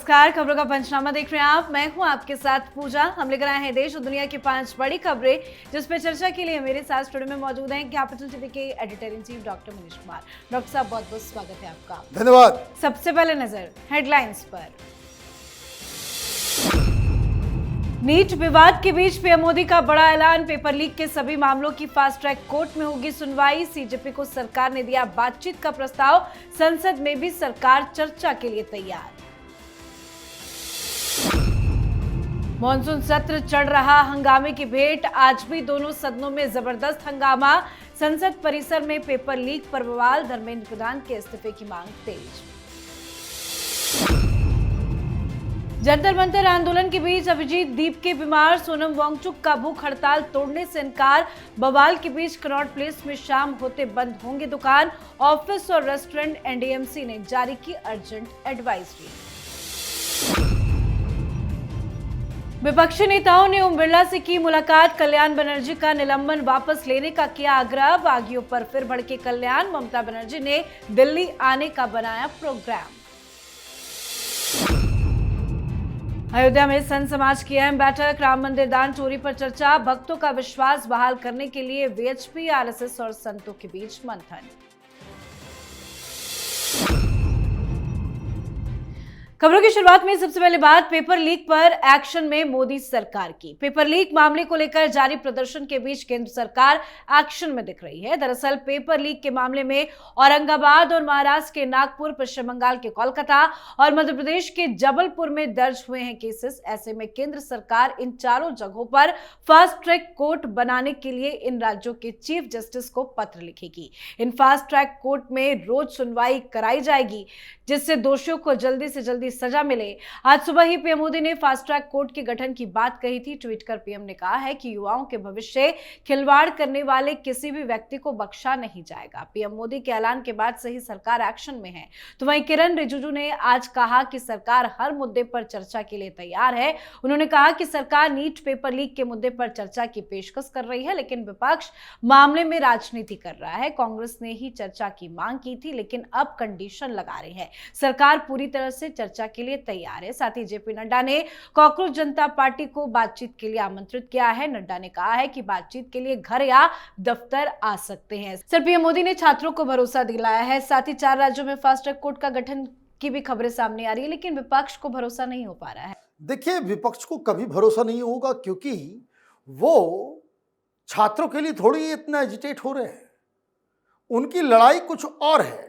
नमस्कार, खबरों का पंचनामा देख रहे हैं आप। मैं हूं आपके साथ पूजा। हम लेकर आए हैं देश और दुनिया की 5 बड़ी खबरें, जिस पर चर्चा के लिए मेरे साथ स्टूडियो में मौजूद हैं कैपिटल टीवी के editor in chief doctor Manish Kumar. Doctor साहब, बहुत बहुत स्वागत है आपका। धन्यवाद। सबसे पहले नजर हेडलाइंस पर। नीट विवाद के बीच पीएम मोदी का बड़ा ऐलान, पेपर लीक के सभी मामलों की फास्ट ट्रैक कोर्ट में होगी सुनवाई। सीजेपी को सरकार ने दिया बातचीत का प्रस्ताव, संसद में भी सरकार चर्चा के लिए तैयार। मॉनसून सत्र चढ़ रहा हंगामे की भेंट, आज भी दोनों सदनों में जबरदस्त हंगामा। संसद परिसर में पेपर लीक पर बवाल, धर्मेंद्र प्रधान के इस्तीफे की मांग तेज। जंतर मंतर आंदोलन के बीच अभिजीत दीप के बीमार, सोनम वांगचुक का भूख हड़ताल तोड़ने से इनकार। बवाल के बीच कनॉट प्लेस में शाम होते बंद होंगे दुकान। ऑफिस और रेस्टोरेंट एनडीएमसी ने जारी की अर्जेंट एडवाइजरी। विपक्षी नेताओं ने ओम बिरला से की मुलाकात, कल्याण बनर्जी का निलंबन वापस लेने का किया आग्रह। बागियों पर फिर भड़के कल्याण, ममता बनर्जी ने दिल्ली आने का बनाया प्रोग्राम। अयोध्या में संत समाज की अहम बैठक, राम मंदिर दान चोरी पर चर्चा। भक्तों का विश्वास बहाल करने के लिए वीएचपी, आरएसएस और संतों के बीच मंथन। खबरों की शुरुआत में सबसे पहले बात पेपर लीक पर एक्शन में मोदी सरकार की। पेपर लीक मामले को लेकर जारी प्रदर्शन के बीच केंद्र सरकार एक्शन में दिख रही है। दरअसल पेपर लीक के मामले में औरंगाबाद और महाराष्ट्र के नागपुर, पश्चिम बंगाल के कोलकाता और मध्य प्रदेश के जबलपुर में दर्ज हुए हैं केसेस। ऐसे में केंद्र सरकार इन चारों जगहों पर फास्ट ट्रैक कोर्ट बनाने के लिए इन राज्यों के चीफ जस्टिस को पत्र लिखेगी। इन फास्ट ट्रैक कोर्ट में रोज सुनवाई कराई जाएगी, जिससे दोषियों को जल्दी से जल्दी सजा मिले। आज सुबह ही पीएम मोदी ने फास्ट ट्रैक कोर्ट के गठन की बात कही थी। ट्वीट कर पीएम ने कहा है कि युवाओं के भविष्य खिलवाड़ करने वाले किसी भी व्यक्ति को बख्शा नहीं जाएगा। पीएम मोदी के ऐलान के बाद से ही सरकार एक्शन में है। तो वहीं किरण रिजिजू ने आज कहा कि सरकार हर मुद्दे पर चर्चा के लिए तैयार है। उन्होंने कहा कि सरकार नीट पेपर लीक के मुद्दे पर चर्चा की पेशकश कर रही है, लेकिन विपक्ष मामले में राजनीति कर रहा है। कांग्रेस ने ही चर्चा की मांग की थी, लेकिन अब कंडीशन लगा रही है। सरकार पूरी तरह से चर्चा के लिए तैयार है। साथ ही जेपी नड्डा ने कॉकरोच जनता पार्टी को बातचीत के लिए आमंत्रित किया है। नड्डा ने कहा है कि बातचीत के लिए घर या दफ्तर आ सकते हैं। सर, पीएम मोदी ने छात्रों को भरोसा दिलाया है। साथ ही 4 राज्यों में फास्ट ट्रैक कोर्ट का गठन की भी खबरें सामने आ रही है, लेकिन विपक्ष को भरोसा नहीं हो पा रहा है। देखिए, विपक्ष को कभी भरोसा नहीं होगा, क्योंकि वो छात्रों के लिए थोड़ी इतना एजिटेट हो रहे हैं। उनकी लड़ाई कुछ और है।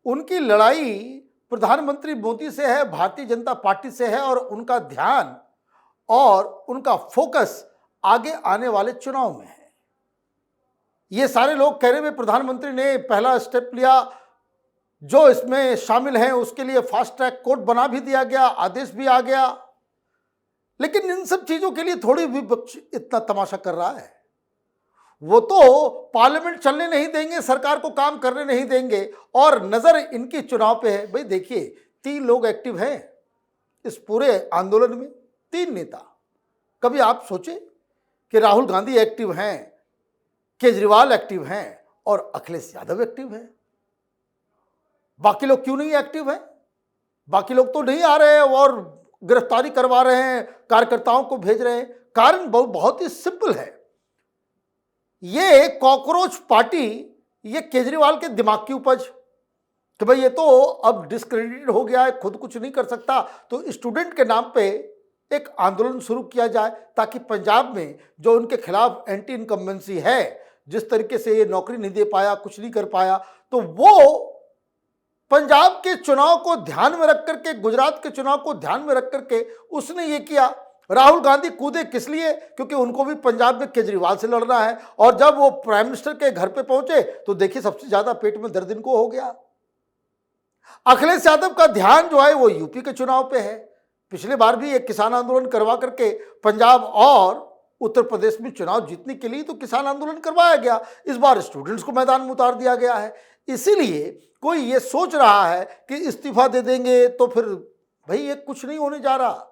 उनकी लड़ाई प्रधानमंत्री मोदी से है, भारतीय जनता पार्टी से है, और उनका ध्यान और उनका फोकस आगे आने वाले चुनाव में है। ये सारे लोग कह रहे हैं प्रधानमंत्री ने पहला स्टेप लिया, जो इसमें शामिल हैं उसके लिए फास्ट ट्रैक कोर्ट बना भी दिया गया, आदेश भी आ गया। लेकिन इन सब चीजों के लिए थोड़ी विपक्ष इतना तमाशा कर रहा है। वो तो पार्लियामेंट चलने नहीं देंगे, सरकार को काम करने नहीं देंगे, और नजर इनकी चुनाव पे है। भाई देखिए, 3 लोग एक्टिव हैं इस पूरे आंदोलन में, 3 नेता। कभी आप सोचे कि राहुल गांधी एक्टिव हैं, केजरीवाल एक्टिव हैं और अखिलेश यादव एक्टिव हैं। बाकी लोग क्यों नहीं एक्टिव हैं? बाकी लोग तो नहीं आ रहे हैं और गिरफ्तारी करवा रहे हैं, कार्यकर्ताओं को भेज रहे हैं। कारण बहुत ही सिंपल है। ये कॉकरोच पार्टी, ये केजरीवाल के दिमाग की उपज कि भाई ये तो अब डिस्क्रेडिटेड हो गया है, खुद कुछ नहीं कर सकता, तो स्टूडेंट के नाम पे एक आंदोलन शुरू किया जाए, ताकि पंजाब में जो उनके खिलाफ एंटी इनकम्बेंसी है, जिस तरीके से ये नौकरी नहीं दे पाया, कुछ नहीं कर पाया, तो वो पंजाब के चुनाव को ध्यान में रख करके, गुजरात के चुनाव को ध्यान में रख करके उसने ये किया। राहुल गांधी कूदे किस लिए? क्योंकि उनको भी पंजाब में केजरीवाल से लड़ना है। और जब वो प्राइम मिनिस्टर के घर पे पहुंचे तो देखिए सबसे ज्यादा पेट में दर्द इनको हो गया। अखिलेश यादव का ध्यान जो है वो यूपी के चुनाव पे है। पिछले बार भी एक किसान आंदोलन करवा करके पंजाब और उत्तर प्रदेश में चुनाव जीतने के लिए तो किसान आंदोलन करवाया गया। इस बार स्टूडेंट्स को मैदान में उतार दिया गया है। इसीलिए कोई ये सोच रहा है कि इस्तीफा दे देंगे तो फिर भाई ये कुछ नहीं होने जा रहा।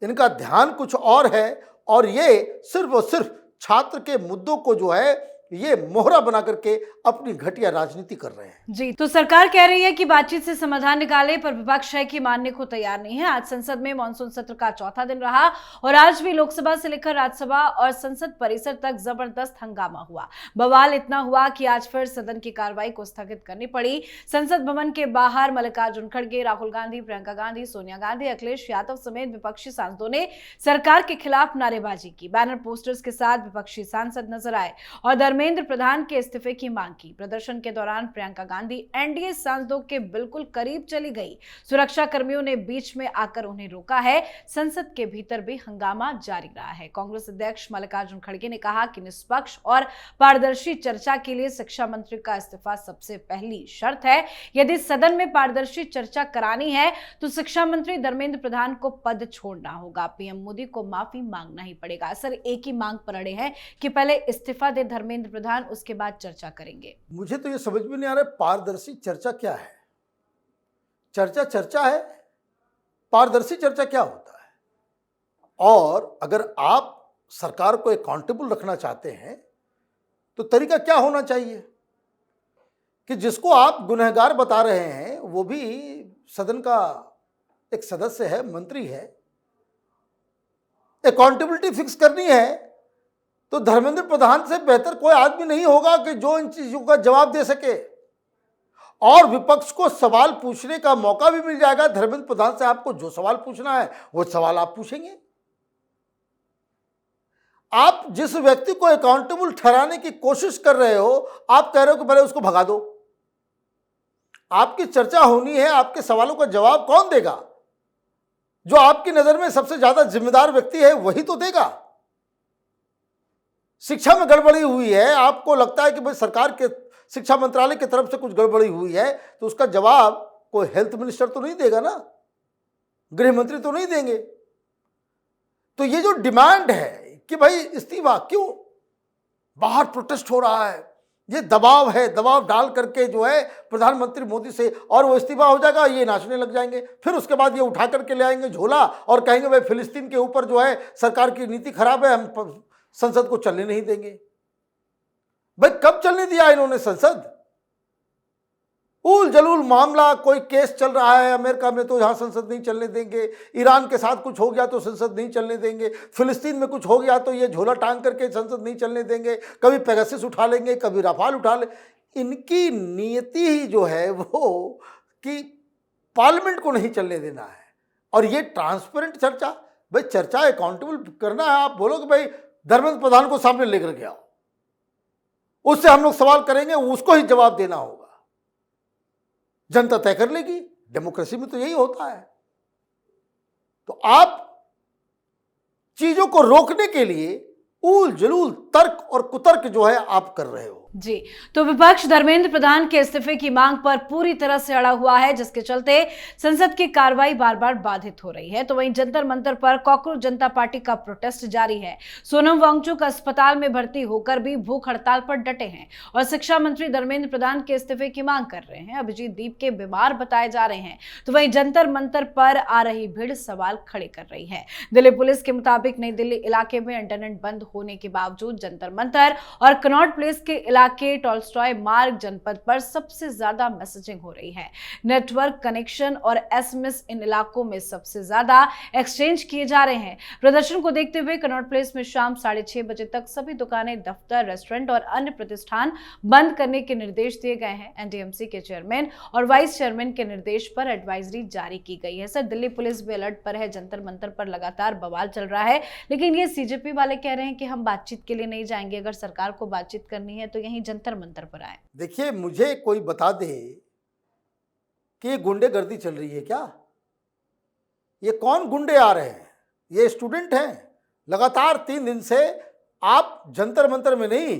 इनका ध्यान कुछ और है, और ये सिर्फ और सिर्फ छात्र के मुद्दों को जो है ये मोहरा बना करके अपनी घटिया राजनीति कर रहे हैं। जी, तो सरकार कह रही है कि बातचीत से समाधान निकाले, पर विपक्ष है कि मानने को तैयार नहीं है। आज संसद में मानसून सत्र का चौथा दिन रहा और आज भी लोकसभा से लेकर राज्यसभा और संसद परिसर तक जबरदस्त हंगामा हुआ। बवाल इतना हुआ कि आज फिर सदन की कार्रवाई को स्थगित करनी पड़ी। संसद भवन के बाहर मल्लिकार्जुन खड़गे, राहुल गांधी, प्रियंका गांधी, सोनिया गांधी, अखिलेश यादव समेत विपक्षी सांसदों ने सरकार के खिलाफ नारेबाजी की। बैनर पोस्टर्स के साथ विपक्षी सांसद नजर आए और धर्मेंद्र प्रधान के इस्तीफे की मांग की। प्रदर्शन के दौरान प्रियंका गांधी एनडीए सांसदों के बिल्कुल करीब चली गई। सुरक्षा कर्मियों ने बीच में आकर उन्हें रोका है। संसद के भीतर भी हंगामा जारी रहा है। कांग्रेस अध्यक्ष मल्लिकार्जुन खड़गे ने कहा कि निष्पक्ष और पारदर्शी चर्चा के लिए शिक्षा मंत्री का इस्तीफा सबसे पहली शर्त है। यदि सदन में पारदर्शी चर्चा करानी है तो शिक्षा मंत्री धर्मेंद्र प्रधान को पद छोड़ना होगा। पीएम मोदी को माफी मांगना ही पड़ेगा। सर, एक ही मांग पर अड़े हैं कि पहले इस्तीफा दे धर्मेंद्र प्रधान, उसके बाद चर्चा करेंगे। मुझे तो ये समझ में नहीं आ रहा है पारदर्शी चर्चा क्या है। चर्चा चर्चा है, पारदर्शी चर्चा क्या होता है? और अगर आप सरकार को अकाउंटेबल रखना चाहते हैं तो तरीका क्या होना चाहिए कि जिसको आप गुनहगार बता रहे हैं वो भी सदन का एक सदस्य है, मंत्री है, अकाउंटेबिलिटी फिक्स करनी है तो धर्मेंद्र प्रधान से बेहतर कोई आदमी नहीं होगा कि जो इन चीजों का जवाब दे सके। और विपक्ष को सवाल पूछने का मौका भी मिल जाएगा। धर्मेंद्र प्रधान से आपको जो सवाल पूछना है वो सवाल आप पूछेंगे। आप जिस व्यक्ति को अकाउंटेबल ठहराने की कोशिश कर रहे हो, आप कह रहे हो कि पहले उसको भगा दो। आपकी चर्चा होनी है, आपके सवालों का जवाब कौन देगा? जो आपकी नजर में सबसे ज्यादा जिम्मेदार व्यक्ति है वही तो देगा। शिक्षा में गड़बड़ी हुई है, आपको लगता है कि भाई सरकार के शिक्षा मंत्रालय की तरफ से कुछ गड़बड़ी हुई है, तो उसका जवाब कोई हेल्थ मिनिस्टर तो नहीं देगा ना, गृह मंत्री तो नहीं देंगे। तो ये जो डिमांड है कि भाई इस्तीफा, क्यों बाहर प्रोटेस्ट हो रहा है, ये दबाव है, दबाव डाल करके जो है प्रधानमंत्री मोदी से, और वो इस्तीफा हो जाएगा, ये नाचने लग जाएंगे। फिर उसके बाद ये उठा करके ले आएंगे झोला और कहेंगे भाई फिलिस्तीन के ऊपर जो है सरकार की नीति खराब है, हम संसद को चलने नहीं देंगे। भाई कब चलने दिया इन्होंने संसद? उल जलूल मामला, कोई केस चल रहा है अमेरिका में तो यहां संसद नहीं चलने देंगे, ईरान के साथ कुछ हो गया तो संसद नहीं चलने देंगे, फिलिस्तीन में कुछ हो गया तो ये झोला टांग करके संसद नहीं चलने देंगे, कभी पेगासस उठा लेंगे, कभी राफाल उठा ले। इनकी नियति ही जो है वो कि पार्लियामेंट को नहीं चलने देना है। और ये ट्रांसपेरेंट चर्चा, भाई चर्चा अकाउंटेबल करना है। आप बोलो कि भाई धर्मेंद्र प्रधान को सामने लेकर के आओ, उससे हम लोग सवाल करेंगे, उसको ही जवाब देना होगा, जनता तय कर लेगी। डेमोक्रेसी में तो यही होता है। तो आप चीजों को रोकने के लिए उल जलूल तर्क और कुतर्क जो है आप कर रहे हो। जी, तो विपक्ष धर्मेंद्र प्रधान के इस्तीफे की मांग पर पूरी तरह से अड़ा हुआ है, जिसके चलते संसद की कार्रवाई बार बार बाधित हो रही है। तो वहीं जंतर मंतर पर कॉकरोच जनता पार्टी का प्रोटेस्ट जारी है। सोनम वांगचुक अस्पताल में भर्ती होकर भी भूख हड़ताल पर डटे हैं और शिक्षा मंत्री धर्मेंद्र प्रधान के इस्तीफे की मांग कर रहे हैं। अभिजीत दीप के बीमार बताए जा रहे हैं। तो वहीं जंतर मंतर पर आ रही भीड़ सवाल खड़े कर रही है। दिल्ली पुलिस के मुताबिक नई दिल्ली इलाके में इंटरनेट बंद होने के बावजूद जंतर मंतर और कनॉट प्लेस के इलाके टॉलस्टॉय मार्ग जनपद पर सबसे ज्यादा मैसेजिंग हो रही है। नेटवर्क कनेक्शन और एसएमएस इन इलाकों में सबसे ज्यादा एक्सचेंज किए जा रहे हैं। प्रदर्शन को देखते हुए कनॉट प्लेस में शाम 6:30 बजे तक सभी दुकानें, दफ्तर, रेस्टोरेंट और अन्य प्रतिष्ठान बंद करने के निर्देश दिए गए हैं। एनडीएमसी के चेयरमैन और वाइस चेयरमैन के निर्देश पर एडवाइजरी जारी की गई है। सर, दिल्ली पुलिस भी अलर्ट पर है। जंतर मंतर पर लगातार बवाल चल रहा है, लेकिन ये सीजेपी वाले कह रहे हैं कि हम बातचीत के लिए नहीं जाएंगे। अगर सरकार को बातचीत करनी है तो यहीं जंतर मंतर पर आए। देखिए, मुझे कोई बता दे कि ये गुंडेगर्दी चल रही है क्या? ये कौन गुंडे आ रहे हैं? ये स्टूडेंट हैं। लगातार 3 दिन से आप जंतर मंतर में नहीं,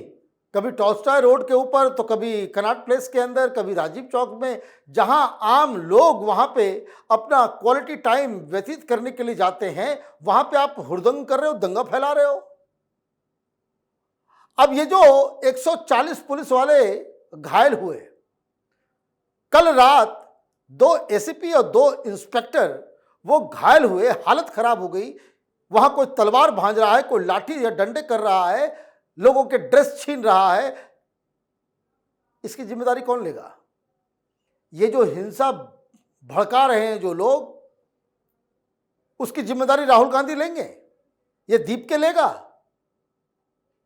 कभी टॉलस्टॉय रोड के ऊपर तो कभी कनॉट प्लेस के अंदर, कभी राजीव चौक में, जहां आम लोग वहां पे अपना क्वालिटी टाइम व्यतीत करने के लिए जाते हैं, वहां पे आप हुड़दंग कर रहे हो, दंगा फैला रहे हो। अब ये जो 140 पुलिस वाले घायल हुए, कल रात 2 एसीपी और 2 इंस्पेक्टर वो घायल हुए, हालत खराब हो गई। वहां कोई तलवार भांज रहा है, कोई लाठी या डंडे कर रहा है, लोगों के ड्रेस छीन रहा है, इसकी जिम्मेदारी कौन लेगा? ये जो हिंसा भड़का रहे हैं जो लोग, उसकी जिम्मेदारी राहुल गांधी लेंगे? ये दीप के लेगा?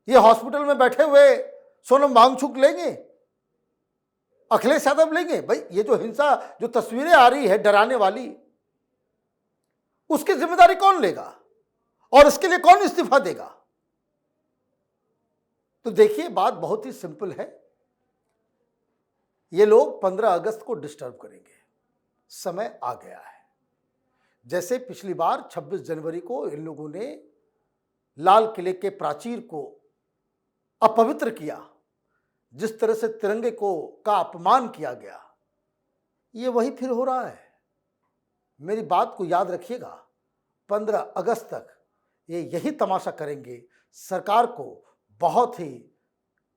ये हॉस्पिटल में बैठे हुए सोनम वांगचुक लेंगे? अखिलेश यादव लेंगे? भाई ये जो हिंसा, जो तस्वीरें आ रही है डराने वाली, उसकी जिम्मेदारी कौन लेगा और इसके लिए कौन इस्तीफा देगा? तो देखिए, बात बहुत ही सिंपल है। ये लोग 15 अगस्त को डिस्टर्ब करेंगे, समय आ गया है। जैसे पिछली बार 26 जनवरी को इन लोगों ने लाल किले के प्राचीर को अपवित्र किया, जिस तरह से तिरंगे का अपमान किया गया, ये वही फिर हो रहा है। मेरी बात को याद रखिएगा, 15 अगस्त तक ये यही तमाशा करेंगे। सरकार को बहुत ही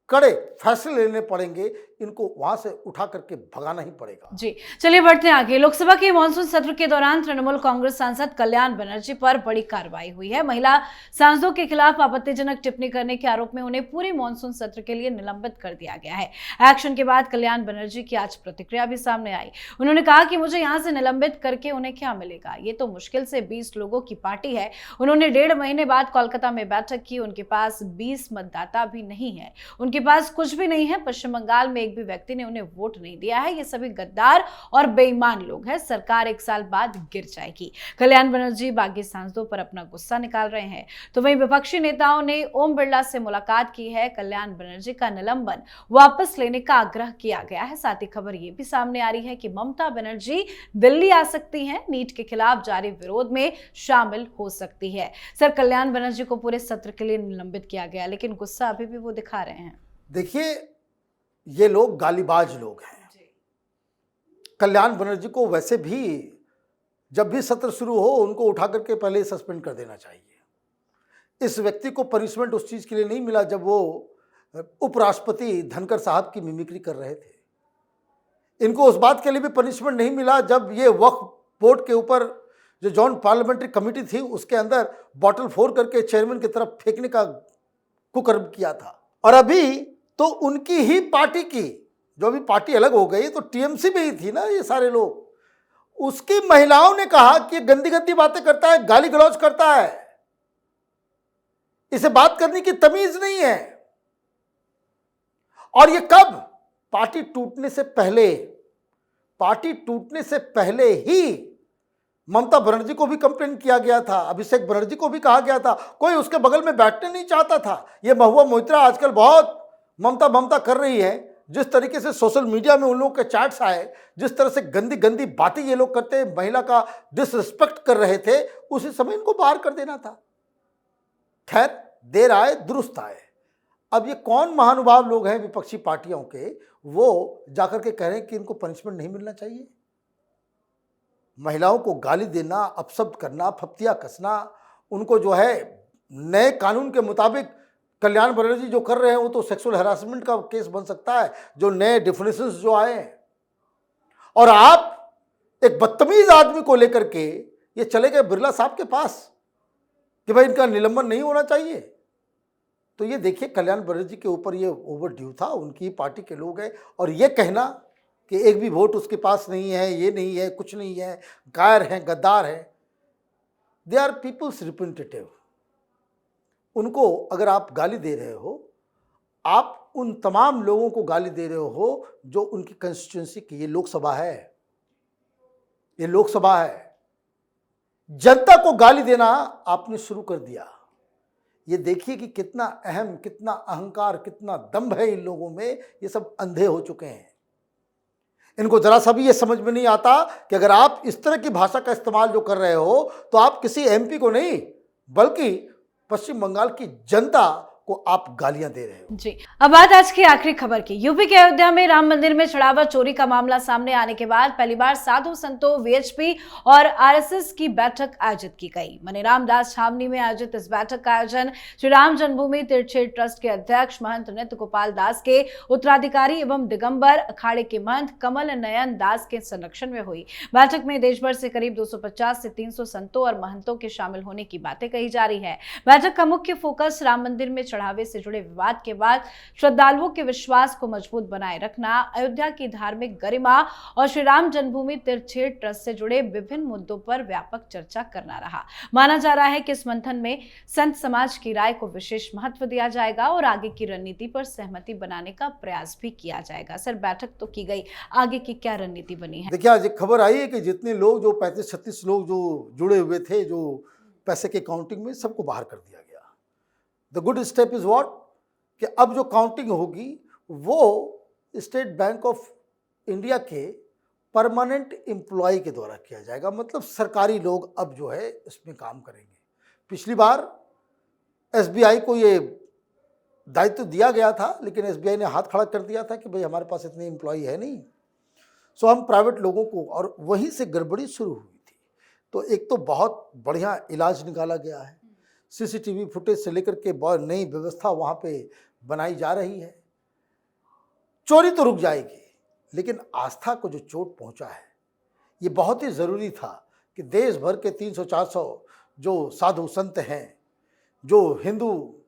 कड़े फैसले लेने पड़ेंगे, इनको वहां से उठा करके भगाना ही पड़ेगा। जी, चलिए बढ़ते हैं आगे। लोकसभा के मानसून सत्र के दौरान तृणमूल कांग्रेस सांसद कल्याण बनर्जी पर बड़ी कार्रवाई हुई है। महिला सांसदों के खिलाफ आपत्तिजनक टिप्पणी करने के आरोप में उन्हें पूरे मानसून सत्र के लिए निलंबित कर दिया गया है। एक्शन के बाद कल्याण बनर्जी की आज प्रतिक्रिया भी सामने आई। उन्होंने कहा कि मुझे यहाँ से निलंबित करके उन्हें क्या मिलेगा, ये तो मुश्किल से 20 लोगों की पार्टी है। उन्होंने 1.5 महीने बाद कोलकाता में बैठक की। उनके पास 20 मतदाता भी नहीं है, उनके पास कुछ भी नहीं है। पश्चिम बंगाल में एक भी व्यक्ति ने उन्हें वोट नहीं दिया है। ये सभी गद्दार और बेईमान लोग हैं। सरकार 1 साल बाद गिर जाएगी। कल्याण बनर्जी बागी सांसदों पर अपना गुस्सा निकाल रहे हैं। तो वहीं विपक्षी नेताओं ने ओम बिरला से मुलाकात की है। कल्याण बनर्जी का निलंबन वापस लेने का आग्रह किया गया है। साथ ही खबर यह भी सामने आ रही है कि ममता बनर्जी दिल्ली आ सकती हैं, नीट के खिलाफ जारी विरोध में शामिल हो सकती है। सर, कल्याण बनर्जी को पूरे सत्र के लिए निलंबित किया गया, लेकिन गुस्सा अभी भी वो दिखा रहे हैं। देखिए, ये लोग गालीबाज लोग हैं। कल्याण बनर्जी को वैसे भी जब भी सत्र शुरू हो उनको उठा करके पहले सस्पेंड कर देना चाहिए। इस व्यक्ति को पनिशमेंट उस चीज के लिए नहीं मिला जब वो उपराष्ट्रपति धनखड़ साहब की मिमिक्री कर रहे थे। इनको उस बात के लिए भी पनिशमेंट नहीं मिला जब ये वक्फ बोर्ड के ऊपर जो जॉइंट पार्लियामेंट्री कमेटी थी उसके अंदर बॉटल फोड़ करके चेयरमैन की तरफ फेंकने का कुकर्म किया था। और अभी तो उनकी ही पार्टी की, जो अभी पार्टी अलग हो गई, तो टीएमसी में ही थी ना ये सारे लोग, उसकी महिलाओं ने कहा कि गंदी गंदी बातें करता है, गाली गलौज करता है, इसे बात करने की तमीज नहीं है। और ये कब? पार्टी टूटने से पहले ही ममता बनर्जी को भी कंप्लेन किया गया था, अभिषेक बनर्जी को भी कहा गया था। कोई उसके बगल में बैठने नहीं चाहता था। ये महुआ मोइत्रा आजकल बहुत ममता कर रही है। जिस तरीके से सोशल मीडिया में उन लोगों के चैट्स आए, जिस तरह से गंदी गंदी बातें ये लोग करते, महिला का डिसरिस्पेक्ट कर रहे थे, उसी समय इनको बाहर कर देना था। खैर, देर आए दुरुस्त आए। अब ये कौन महानुभाव लोग हैं विपक्षी पार्टियों के, वो जाकर के कह रहे हैं कि इनको पनिशमेंट नहीं मिलना चाहिए। महिलाओं को गाली देना, अपशब्द करना, फप्तियां कसना, उनको जो है नए कानून के मुताबिक कल्याण बनर्जी जो कर रहे हैं वो तो सेक्सुअल हैरासमेंट का केस बन सकता है, जो नए डेफिनेशंस जो आए हैं। और आप एक बदतमीज आदमी को लेकर के ये चले गए बिरला साहब के पास कि भाई इनका निलंबन नहीं होना चाहिए। तो ये देखिए, कल्याण बनर्जी के ऊपर ये ओवर ड्यू था, उनकी पार्टी के लोग हैं। और ये कहना कि एक भी वोट उसके पास नहीं है, ये नहीं है, कुछ नहीं है, कायर हैं, गद्दार हैं, दे आर पीपल्स रिप्रेजेंटेटिव। उनको अगर आप गाली दे रहे हो, आप उन तमाम लोगों को गाली दे रहे हो जो उनकी कंस्टिट्यूंसी की, ये लोकसभा है, ये लोकसभा है। जनता को गाली देना आपने शुरू कर दिया। ये देखिए कि कितना अहम, कितना अहंकार, कितना दम्भ है इन लोगों में। ये सब अंधे हो चुके हैं। इनको जरा सा भी ये समझ में नहीं आता कि अगर आप इस तरह की भाषा का इस्तेमाल जो कर रहे हो तो आप किसी एमपी को नहीं बल्कि पश्चिम बंगाल की जनता को आप गालियां दे रहे हो। जी, अब बात आज की आखिरी खबर की। यूपी के अयोध्या में राम मंदिर में चढ़ावा चोरी का मामला सामने आने के बाद पहली बार साधु संतों, वीएचपी और आरएसएस की बैठक आयोजित की गई। मनीराम दास छावनी में आयोजित इस बैठक का आयोजन श्री राम जन्मभूमि तीर्थ ट्रस्ट के अध्यक्ष महंत नित्य गोपाल दास के उत्तराधिकारी एवं दिगंबर अखाड़े के महंत कमल नयन दास के संरक्षण में हुई। बैठक में देश भर से करीब 250 से 300 संतों और महंतों के शामिल होने की बातें कही जा रही है। बैठक का मुख्य फोकस राम मंदिर में चढ़ावे से जुड़े विवाद के बाद श्रद्धालुओं के विश्वास को मजबूत बनाए रखना, अयोध्या की धार्मिक गरिमा और श्री राम जन्मभूमि तीर्थक्षेत्र ट्रस्ट से जुड़े विभिन्न मुद्दों पर व्यापक चर्चा करना रहा। माना जा रहा है कि इस मंथन में संत समाज की राय को विशेष महत्व दिया जाएगा और आगे की रणनीति पर सहमति बनाने का प्रयास भी किया जाएगा। सर, बैठक तो की गई, आगे की क्या रणनीति बनी है? देखिए, आज एक खबर आई है कि जितने लोग, जो 35-36 लोग जो जुड़े हुए थे, जो पैसे के काउंटिंग में, सबको बाहर कर दिया गया। The good step is what, कि अब जो काउंटिंग होगी वो स्टेट बैंक ऑफ इंडिया के परमानेंट एम्प्लॉय के द्वारा किया जाएगा। मतलब सरकारी लोग अब जो है इसमें काम करेंगे। पिछली बार एसबीआई को ये दायित्व दिया गया था, लेकिन एसबीआई ने हाथ खड़ा कर दिया था कि भाई हमारे पास इतने एम्प्लॉय है नहीं, सो हम प्राइवेट लोगों को, और वहीं से गड़बड़ी शुरू हुई थी। तो एक तो बहुत बढ़िया इलाज निकाला गया है, सीसीटीवी फुटेज से लेकर के बहुत नई व्यवस्था वहाँ पे बनाई जा रही है। चोरी तो रुक जाएगी, लेकिन आस्था को जो चोट पहुँचा है, ये बहुत ही ज़रूरी था कि देश भर के 300-400 जो साधु संत हैं, जो हिंदू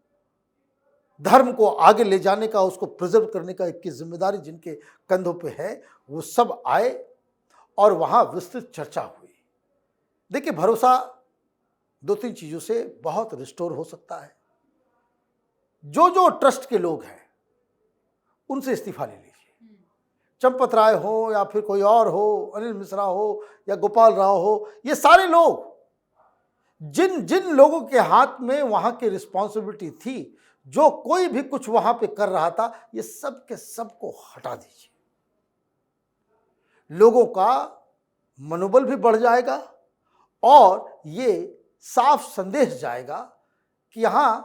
धर्म को आगे ले जाने का, उसको प्रिजर्व करने का की जिम्मेदारी जिनके कंधों पे है, वो सब आए और वहाँ विस्तृत चर्चा हुई। देखिए, भरोसा 2-3 चीज़ों से बहुत रिस्टोर हो सकता है। जो ट्रस्ट के लोग हैं उनसे इस्तीफा ले लीजिए, चंपत राय हो या फिर कोई और हो, अनिल मिश्रा हो या गोपाल राव हो, ये सारे लोग, जिन लोगों के हाथ में वहाँ की रिस्पॉन्सिबिलिटी थी, जो कोई भी कुछ वहां पे कर रहा था, ये सब के सब को हटा दीजिए। लोगों का मनोबल भी बढ़ जाएगा और ये साफ संदेश जाएगा कि यहां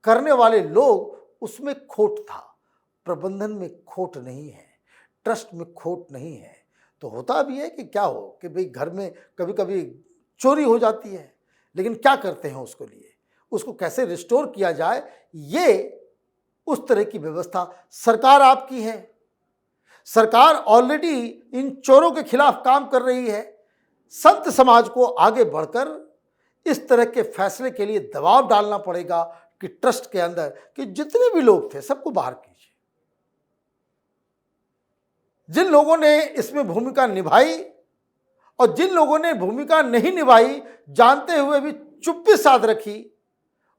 करने वाले लोग, उसमें खोट था, प्रबंधन में खोट नहीं है, ट्रस्ट में खोट नहीं है। तो होता भी है कि क्या हो कि भाई घर में कभी कभी चोरी हो जाती है, लेकिन क्या करते हैं उसके लिए, उसको कैसे रिस्टोर किया जाए, ये उस तरह की व्यवस्था सरकार आपकी है। सरकार ऑलरेडी इन चोरों के खिलाफ काम कर रही है। संत समाज को आगे बढ़कर इस तरह के फैसले के लिए दबाव डालना पड़ेगा कि ट्रस्ट के अंदर कि जितने भी लोग थे सबको बाहर कीजिए। जिन लोगों ने इसमें भूमिका निभाई और जिन लोगों ने भूमिका नहीं निभाई, जानते हुए भी चुप्पी साध रखी,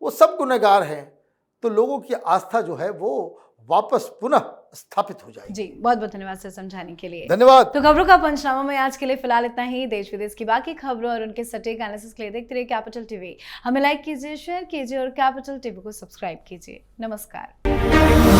वो सब गुनहगार हैं। तो लोगों की आस्था जो है वो वापस पुनः स्थापित हो जाएगी। जी, बहुत बहुत धन्यवाद सर समझाने के लिए। धन्यवाद। तो खबरों का पंचनामा में आज के लिए फिलहाल इतना ही। देश विदेश की बाकी खबरों और उनके सटीक एनालिसिस के लिए देखते रहिए कैपिटल टीवी। हमें लाइक कीजिए, शेयर कीजिए और कैपिटल टीवी को सब्सक्राइब कीजिए। नमस्कार।